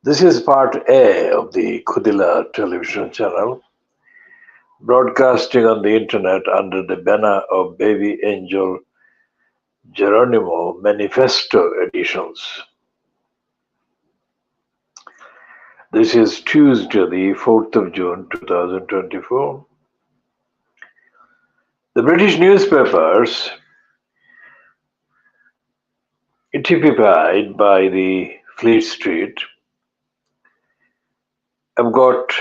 This is part A of the Kudila television channel, broadcasting on the internet under the banner of Baby Angel Geronimo Manifesto editions. This is Tuesday, the 4th of June 2024. The British newspapers, typified by the Fleet Street, have got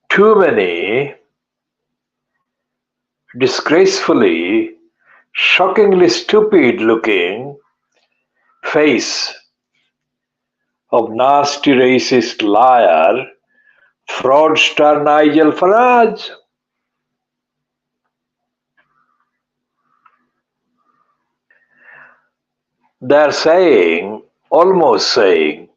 too many disgracefully, shockingly stupid looking face of nasty racist liar, fraudster Nigel Farage. They're saying, almost saying,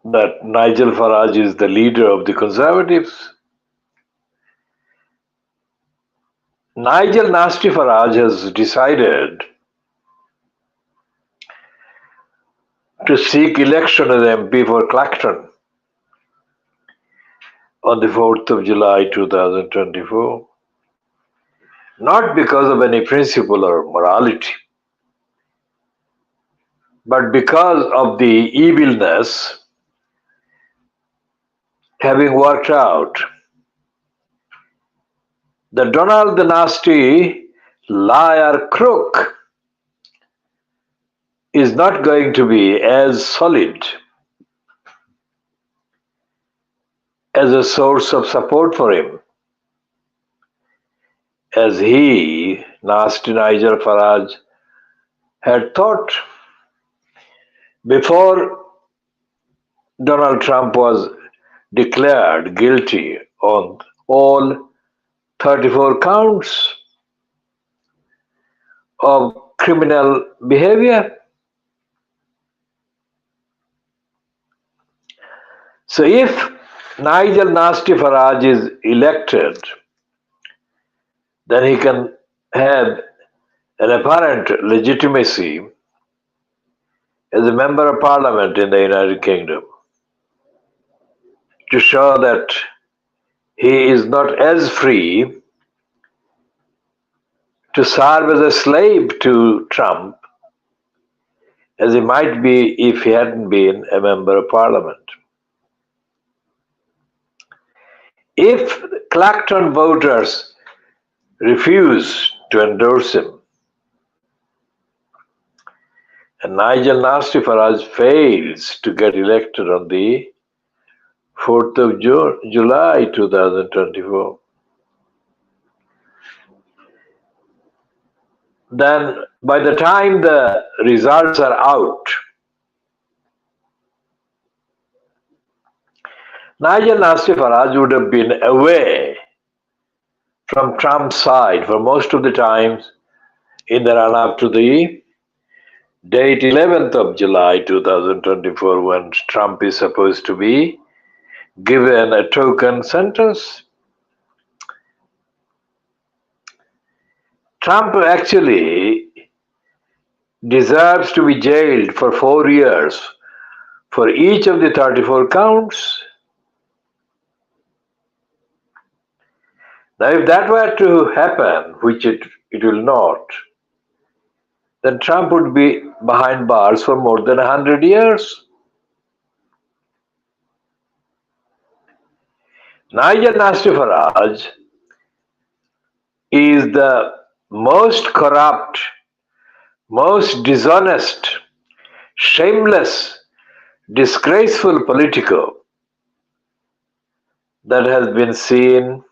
that Nigel Farage is the leader of the Conservatives. Nigel Nasty Farage has decided to seek election as MP for Clacton on the 4th of July 2024, not because of any principle or morality, but because of the evilness having worked out that Donald the Nasty liar crook is not going to be as solid as a source of support for him as he, Nasty Nigel Farage, had thought before Donald Trump was declared guilty on all 34 counts of criminal behavior. So if Nigel Nasty Farage is elected, then he can have an apparent legitimacy as a member of parliament in the United Kingdom to show that he is not as free to serve as a slave to Trump as he might be if he hadn't been a member of parliament. If Clacton voters refuse to endorse him, and Nigel Nasty Farage fails to get elected on the 4th of July 2024, then by the time the results are out, Nigel Nasty Farage would have been away from Trump's side for most of the times in the run-up to the date 11th of July 2024, when Trump is supposed to be given a token sentence. Trump actually deserves to be jailed for 4 years for each of the 34 counts. Now, if that were to happen, which it will not, then Trump would be behind bars for more than 100 years. Nigel Nasty Farage is the most corrupt, most dishonest, shameless, disgraceful politico that has been seen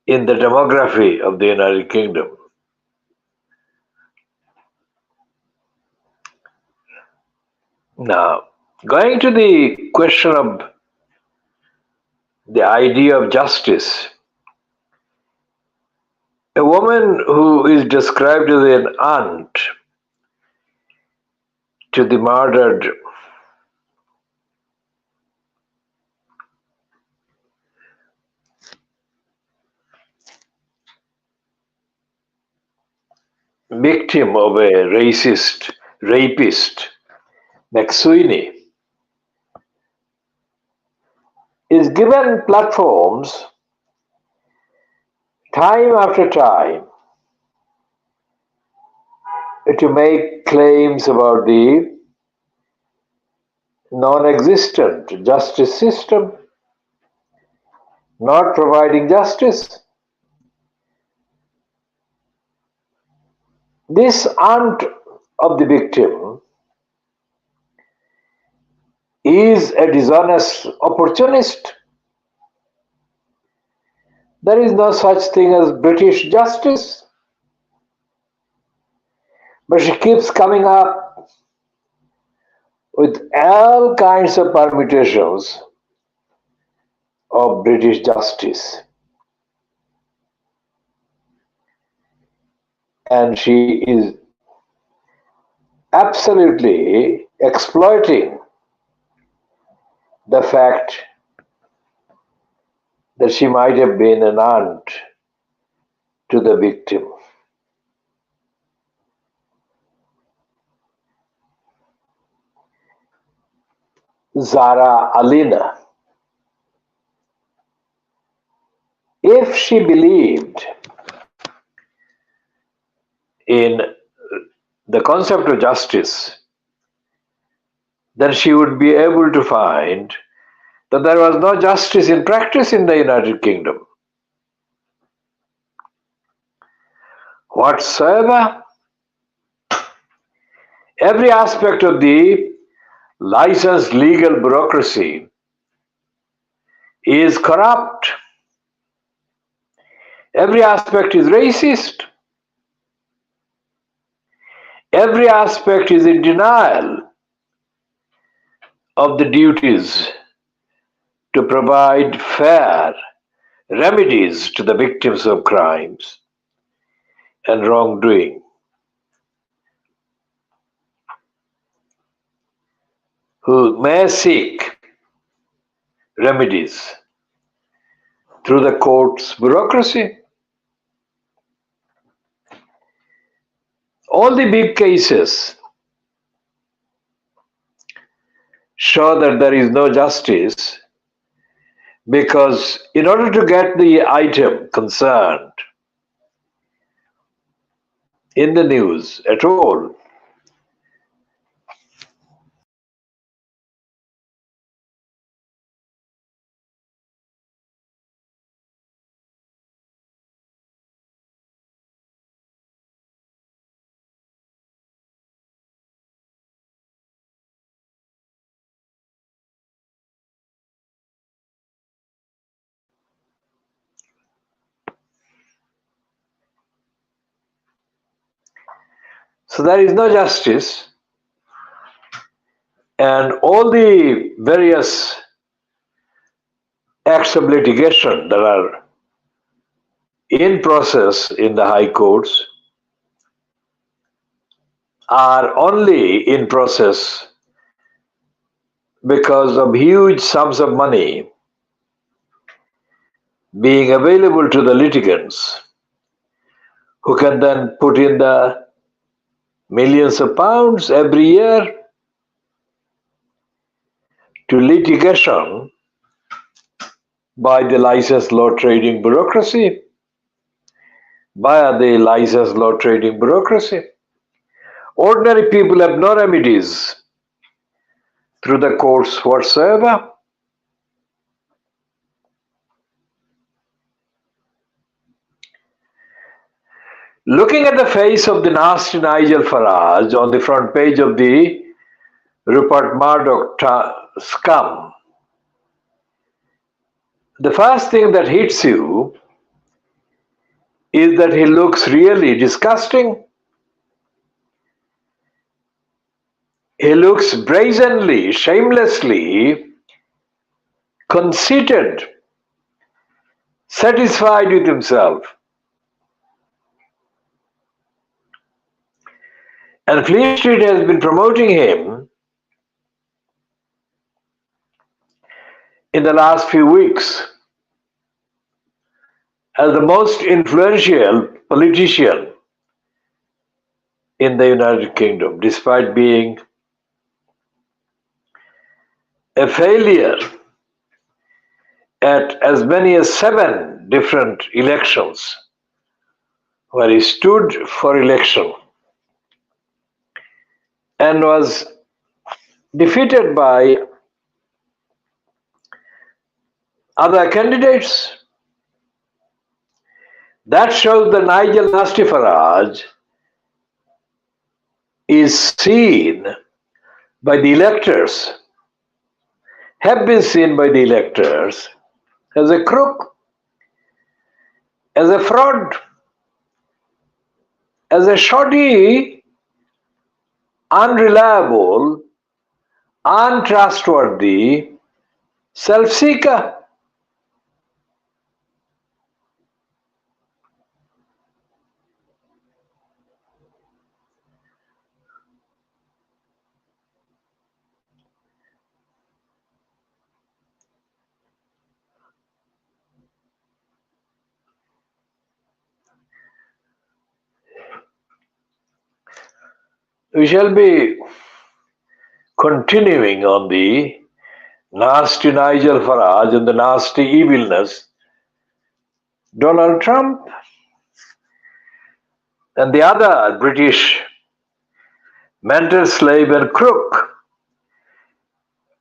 in the demography of the United Kingdom. Now, going to the question of the idea of justice, a woman who is described as an aunt to the murdered victim of a racist rapist McSweeney, is given platforms time after time to make claims about the non-existent justice system, not providing justice. This aunt of the victim is a dishonest opportunist. There is no such thing as British justice. But she keeps coming up with all kinds of permutations of British justice. And she is absolutely exploiting the fact that she might have been an aunt to the victim. Zara Alina, if she believed in the concept of justice, then she would be able to find that there was no justice in practice in the United Kingdom whatsoever. Every aspect of the licensed legal bureaucracy is corrupt. Every aspect is racist. Every aspect is in denial of the duties to provide fair remedies to the victims of crimes and wrongdoing, who may seek remedies through the court's bureaucracy. All the big cases show that there is no justice because in order to get the item concerned in the news at all, so there is no justice, and all the various acts of litigation that are in process in the high courts are only in process because of huge sums of money being available to the litigants, who can then put in the millions of pounds every year to litigation by the licensed law trading bureaucracy, via the licensed law trading bureaucracy. Ordinary people have no remedies through the courts whatsoever. Looking at the face of the nasty Nigel Farage on the front page of the Rupert Murdoch scum, the first thing that hits you is that he looks really disgusting. He looks brazenly, shamelessly conceited, satisfied with himself. And Fleet Street has been promoting him in the last few weeks as the most influential politician in the United Kingdom, despite being a failure at as many as 7 different elections where he stood for election and was defeated by other candidates. That shows that Nigel Nasty Farage is seen by the electors, have been seen by the electors as a crook, as a fraud, as a shoddy, unreliable, untrustworthy self-seeker. We shall be continuing on the nasty Nigel Farage and the nasty evilness Donald Trump and the other British mental slave and crook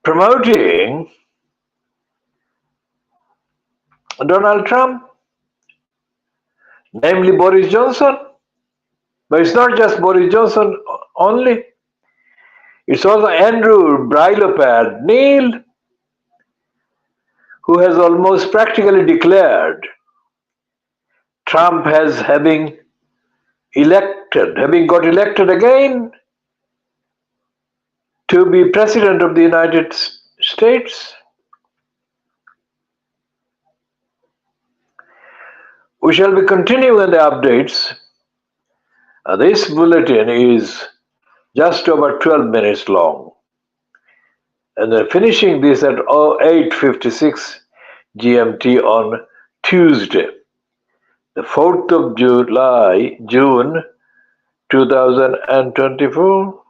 promoting Donald Trump, namely Boris Johnson. But it's not just Boris Johnson only. It's also Andrew Brilopad Neil, who has almost practically declared Trump as having got elected again to be President of the United States. We shall be continuing the updates. This bulletin is just over 12 minutes long. And they're finishing this at 8:56 GMT on Tuesday, the 4th of June 2024.